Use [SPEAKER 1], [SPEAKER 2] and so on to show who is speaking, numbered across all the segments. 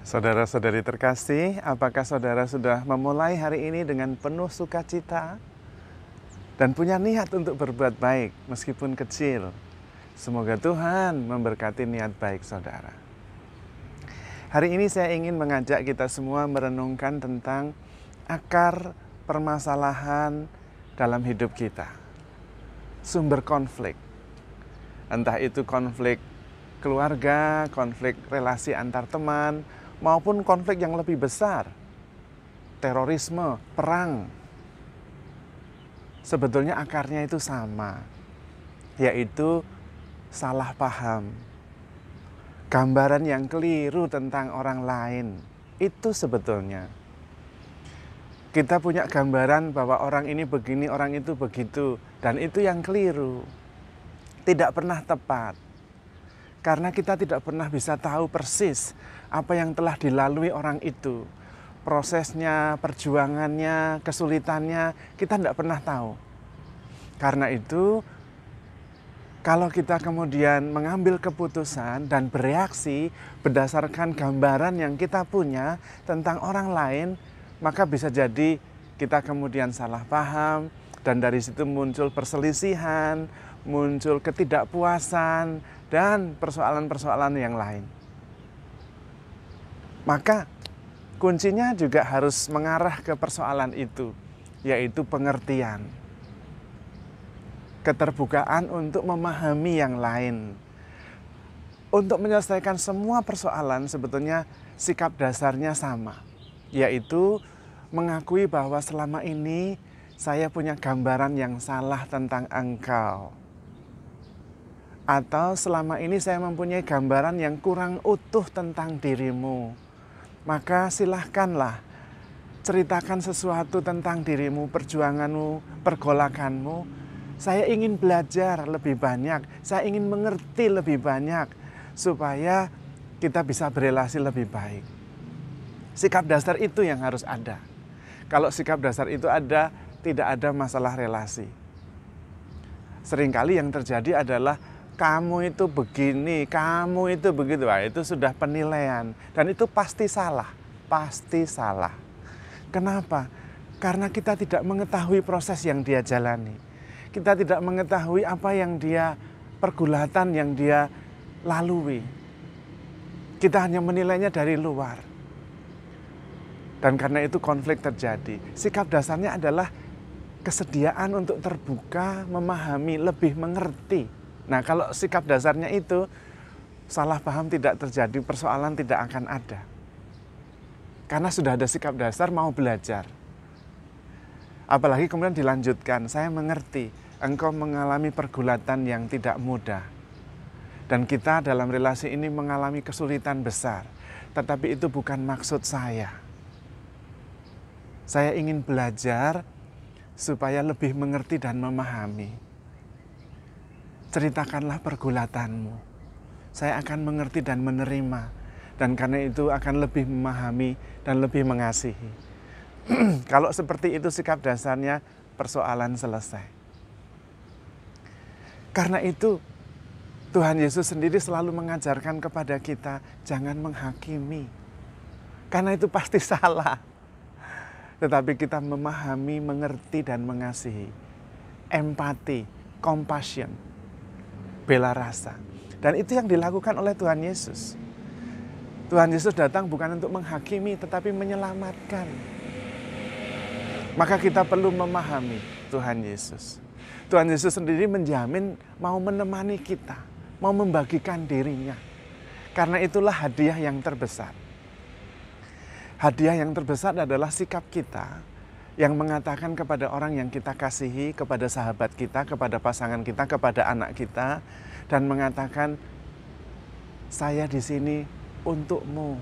[SPEAKER 1] Saudara-saudari terkasih, apakah saudara sudah memulai hari ini dengan penuh sukacita dan punya niat untuk berbuat baik meskipun kecil? Semoga Tuhan memberkati niat baik saudara. Hari ini saya ingin mengajak kita semua merenungkan tentang akar permasalahan dalam hidup kita. Sumber konflik. Entah itu konflik keluarga, konflik relasi antar teman, maupun konflik yang lebih besar, terorisme, perang. Sebetulnya akarnya itu sama, yaitu salah paham. Gambaran yang keliru tentang orang lain, itu sebetulnya. Kita punya gambaran bahwa orang ini begini, orang itu begitu, dan itu yang keliru. Tidak pernah tepat. Karena kita tidak pernah bisa tahu persis apa yang telah dilalui orang itu. Prosesnya, perjuangannya, kesulitannya, kita tidak pernah tahu. Karena itu, kalau kita kemudian mengambil keputusan dan bereaksi berdasarkan gambaran yang kita punya tentang orang lain, maka bisa jadi kita kemudian salah paham, dan dari situ muncul perselisihan, muncul ketidakpuasan, dan persoalan-persoalan yang lain. Maka kuncinya juga harus mengarah ke persoalan itu, yaitu pengertian. Keterbukaan untuk memahami yang lain. Untuk menyelesaikan semua persoalan sebetulnya sikap dasarnya sama, yaitu mengakui bahwa selama ini saya punya gambaran yang salah tentang engkau. Atau selama ini saya mempunyai gambaran yang kurang utuh tentang dirimu. Maka silahkanlah ceritakan sesuatu tentang dirimu, perjuanganmu, pergolakanmu. Saya ingin belajar lebih banyak, saya ingin mengerti lebih banyak, supaya kita bisa berelasi lebih baik. Sikap dasar itu yang harus ada. Kalau sikap dasar itu ada, tidak ada masalah relasi. Seringkali yang terjadi adalah kamu itu begini, kamu itu begitu. Wah, itu sudah penilaian. Dan itu pasti salah. Pasti salah. Kenapa? Karena kita tidak mengetahui proses yang dia jalani. Kita tidak mengetahui apa yang dia, pergulatan yang dia lalui. Kita hanya menilainya dari luar. Dan karena itu konflik terjadi. Sikap dasarnya adalah kesediaan untuk terbuka, memahami, lebih mengerti. Nah, kalau sikap dasarnya itu, salah paham tidak terjadi, persoalan tidak akan ada. Karena sudah ada sikap dasar, mau belajar. Apalagi kemudian dilanjutkan, saya mengerti, engkau mengalami pergulatan yang tidak mudah. Dan kita dalam relasi ini mengalami kesulitan besar. Tetapi itu bukan maksud saya. Saya ingin belajar supaya lebih mengerti dan memahami. Ceritakanlah pergulatanmu. Saya akan mengerti dan menerima. Dan karena itu akan lebih memahami dan lebih mengasihi. Kalau seperti itu sikap dasarnya, persoalan selesai. Karena itu Tuhan Yesus sendiri selalu mengajarkan kepada kita, jangan menghakimi. Karena itu pasti salah. Tetapi kita memahami, mengerti dan mengasihi. Empati, compassion. Bela rasa. Dan itu yang dilakukan oleh Tuhan Yesus. Tuhan Yesus datang bukan untuk menghakimi, tetapi menyelamatkan. Maka kita perlu memahami Tuhan Yesus. Tuhan Yesus sendiri menjamin mau menemani kita, mau membagikan dirinya. Karena itulah hadiah yang terbesar. Hadiah yang terbesar adalah sikap kita yang mengatakan kepada orang yang kita kasihi, kepada sahabat kita, kepada pasangan kita, kepada anak kita, dan mengatakan, saya di sini untukmu.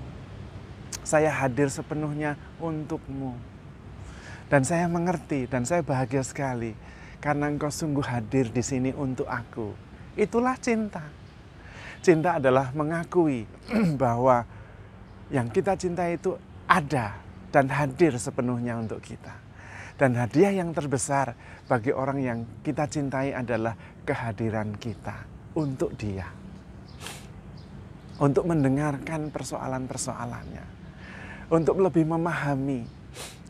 [SPEAKER 1] Saya hadir sepenuhnya untukmu. Dan saya mengerti, dan saya bahagia sekali, karena engkau sungguh hadir di sini untuk aku. Itulah cinta. Cinta adalah mengakui bahwa yang kita cintai itu ada dan hadir sepenuhnya untuk kita. Dan hadiah yang terbesar bagi orang yang kita cintai adalah kehadiran kita untuk dia. untuk mendengarkan persoalan-persoalannya, untuk lebih memahami.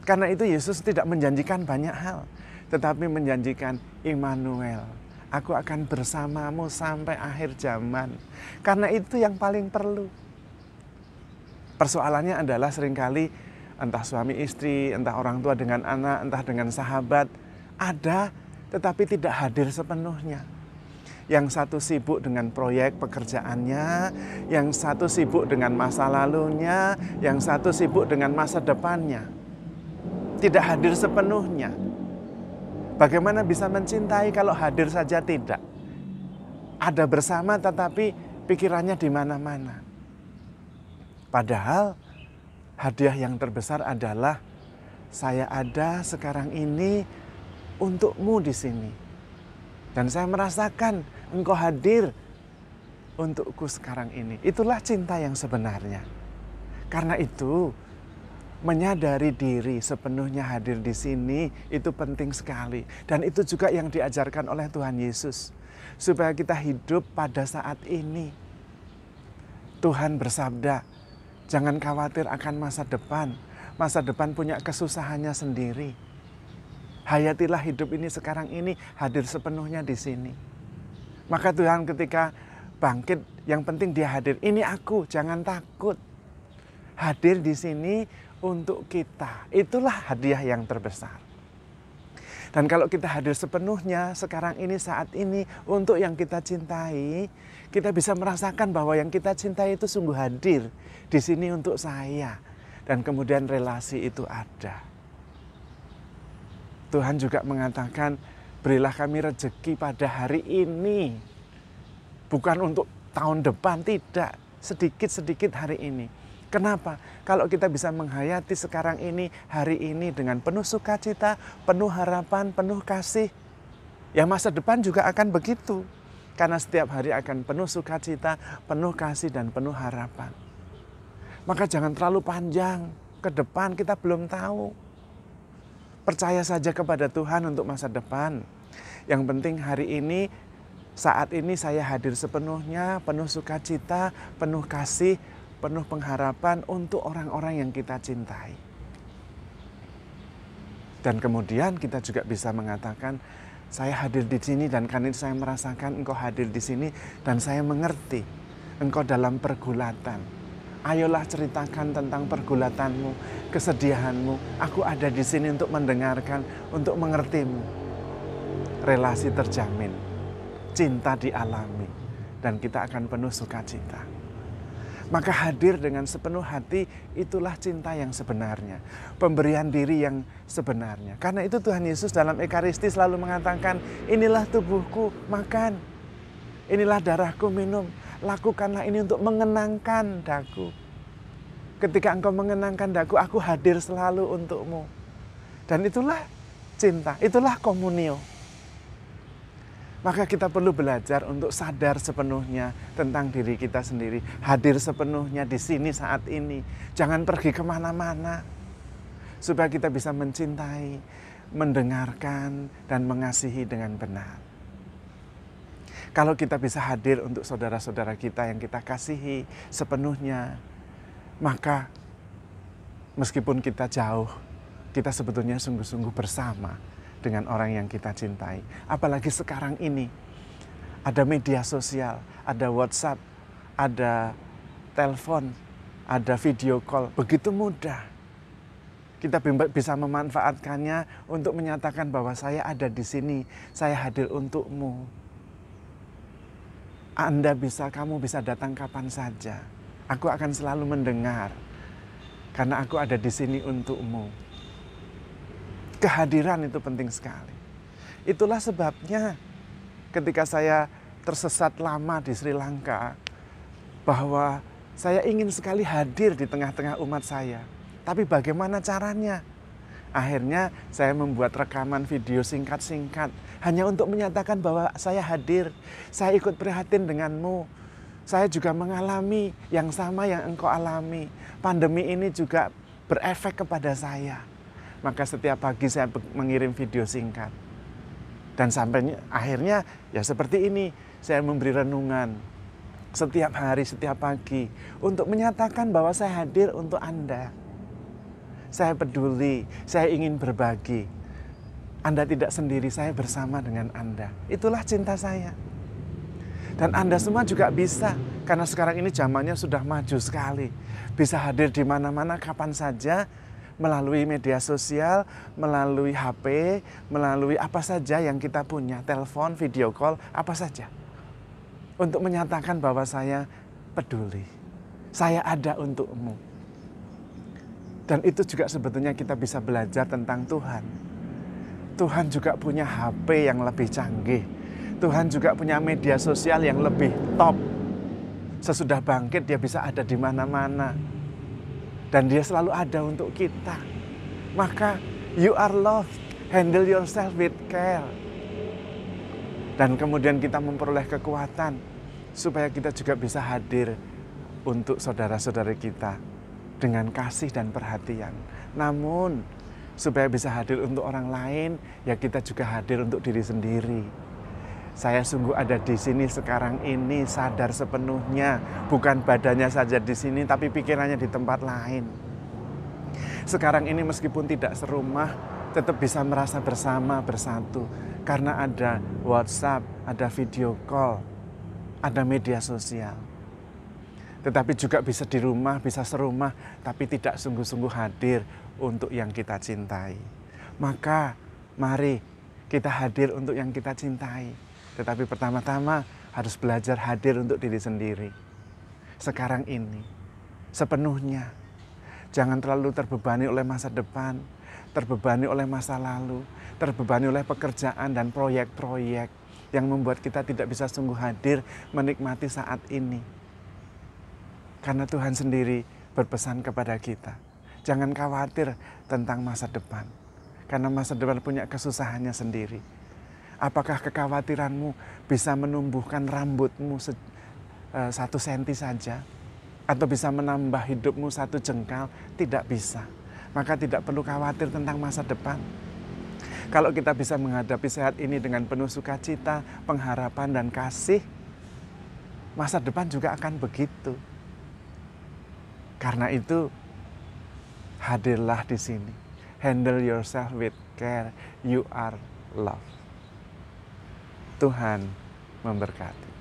[SPEAKER 1] Karena itu Yesus tidak menjanjikan banyak hal, tetapi menjanjikan Immanuel. Aku akan bersamamu sampai akhir zaman. Karena itu yang paling perlu. Persoalannya adalah seringkali entah suami istri, entah orang tua dengan anak, entah dengan sahabat, ada tetapi tidak hadir sepenuhnya. Yang satu sibuk dengan proyek pekerjaannya, yang satu sibuk dengan masa lalunya, yang satu sibuk dengan masa depannya. Tidak hadir sepenuhnya. Bagaimana bisa mencintai kalau hadir saja tidak? Ada bersama tetapi pikirannya di mana-mana. Padahal hadiah yang terbesar adalah saya ada sekarang ini untukmu di sini. Dan saya merasakan engkau hadir untukku sekarang ini. Itulah cinta yang sebenarnya. Karena itu, menyadari diri sepenuhnya hadir di sini itu penting sekali. Dan itu juga yang diajarkan oleh Tuhan Yesus. Supaya kita hidup pada saat ini. Tuhan bersabda, jangan khawatir akan masa depan. Masa depan punya kesusahannya sendiri. Hayatilah hidup ini sekarang ini, hadir sepenuhnya di sini. Maka Tuhan ketika bangkit, yang penting dia hadir. Ini aku, jangan takut. Hadir di sini untuk kita. Itulah hadiah yang terbesar. Dan kalau kita hadir sepenuhnya sekarang ini, saat ini, untuk yang kita cintai, kita bisa merasakan bahwa yang kita cintai itu sungguh hadir di sini untuk saya. Dan kemudian relasi itu ada. Tuhan juga mengatakan, berilah kami rezeki pada hari ini. Bukan untuk tahun depan, tidak. Sedikit-sedikit hari ini. Kenapa? Kalau kita bisa menghayati sekarang ini, hari ini dengan penuh sukacita, penuh harapan, penuh kasih. Ya masa depan juga akan begitu. Karena setiap hari akan penuh sukacita, penuh kasih, dan penuh harapan. Maka jangan terlalu panjang ke depan, kita belum tahu. Percaya saja kepada Tuhan untuk masa depan. Yang penting hari ini, saat ini saya hadir sepenuhnya, penuh sukacita, penuh kasih, penuh pengharapan untuk orang-orang yang kita cintai. Dan kemudian kita juga bisa mengatakan, saya hadir di sini dan karena itu saya merasakan engkau hadir di sini dan saya mengerti engkau dalam pergulatan. Ayolah ceritakan tentang pergulatanmu, kesedihanmu. Aku ada di sini untuk mendengarkan, untuk mengertimu. Relasi terjamin, cinta dialami, dan kita akan penuh sukacita. Maka hadir dengan sepenuh hati, itulah cinta yang sebenarnya. Pemberian diri yang sebenarnya. Karena itu Tuhan Yesus dalam Ekaristi selalu mengatakan, inilah tubuhku, makan. Inilah darahku, minum. Lakukanlah ini untuk mengenangkan daku. Ketika engkau mengenangkan daku, aku hadir selalu untukmu. Dan itulah cinta, itulah komunio. Maka kita perlu belajar untuk sadar sepenuhnya tentang diri kita sendiri. Hadir sepenuhnya di sini saat ini. Jangan pergi kemana-mana. Supaya kita bisa mencintai, mendengarkan, dan mengasihi dengan benar. Kalau kita bisa hadir untuk saudara-saudara kita yang kita kasihi sepenuhnya, maka meskipun kita jauh, kita sebetulnya sungguh-sungguh bersama dengan orang yang kita cintai. Apalagi sekarang ini, ada media sosial, ada WhatsApp, ada telepon, ada video call, begitu mudah. Kita bisa memanfaatkannya untuk menyatakan bahwa saya ada di sini, saya hadir untukmu. Kamu bisa datang kapan saja. Aku akan selalu mendengar. Karena aku ada di sini untukmu. Kehadiran itu penting sekali. Itulah sebabnya ketika saya tersesat lama di Sri Lanka, bahwa saya ingin sekali hadir di tengah-tengah umat saya. Tapi bagaimana caranya? Akhirnya saya membuat rekaman video singkat-singkat hanya untuk menyatakan bahwa saya hadir, saya ikut prihatin denganmu. Saya juga mengalami yang sama yang engkau alami. Pandemi ini juga berefek kepada saya. Maka setiap pagi saya mengirim video singkat. Dan sampai akhirnya ya seperti ini, saya memberi renungan. setiap hari, setiap pagi, untuk menyatakan bahwa saya hadir untuk Anda. Saya peduli, saya ingin berbagi. Anda tidak sendiri, saya bersama dengan Anda. Itulah cinta saya. Dan Anda semua juga bisa, karena sekarang ini zamannya sudah maju sekali. Bisa hadir di mana-mana, kapan saja, melalui media sosial, melalui HP, melalui apa saja yang kita punya, telepon, video call, apa saja. Untuk menyatakan bahwa saya peduli, saya ada untukmu. Dan itu juga sebetulnya kita bisa belajar tentang Tuhan. Tuhan juga punya HP yang lebih canggih. Tuhan juga punya media sosial yang lebih top. Sesudah bangkit dia bisa ada di mana-mana. Dan dia selalu ada untuk kita. Maka you are loved, handle yourself with care. Dan kemudian kita memperoleh kekuatan supaya kita juga bisa hadir untuk saudara-saudara kita dengan kasih dan perhatian. Namun supaya bisa hadir untuk orang lain, ya kita juga hadir untuk diri sendiri. Saya sungguh ada di sini sekarang ini sadar sepenuhnya, bukan badannya saja di sini, tapi pikirannya di tempat lain. Sekarang ini meskipun tidak serumah, tetap bisa merasa bersama, bersatu. Karena ada WhatsApp, ada video call, ada media sosial. Tetapi juga bisa di rumah, bisa serumah, tapi tidak sungguh-sungguh hadir untuk yang kita cintai. Maka mari kita hadir untuk yang kita cintai. Tetapi pertama-tama harus belajar hadir untuk diri sendiri. Sekarang ini, sepenuhnya. Jangan terlalu terbebani oleh masa depan, terbebani oleh masa lalu, terbebani oleh pekerjaan dan proyek-proyek yang membuat kita tidak bisa sungguh hadir menikmati saat ini. Karena Tuhan sendiri berpesan kepada kita, jangan khawatir tentang masa depan. Karena masa depan punya kesusahannya sendiri. Apakah kekhawatiranmu bisa menumbuhkan rambutmu 1 senti saja? Atau bisa menambah hidupmu 1 jengkal? Tidak bisa. Maka tidak perlu khawatir tentang masa depan. Kalau kita bisa menghadapi saat ini dengan penuh sukacita, pengharapan dan kasih, masa depan juga akan begitu. Karena itu, hadirlah di sini. Handle yourself with care. You are loved. Tuhan memberkati.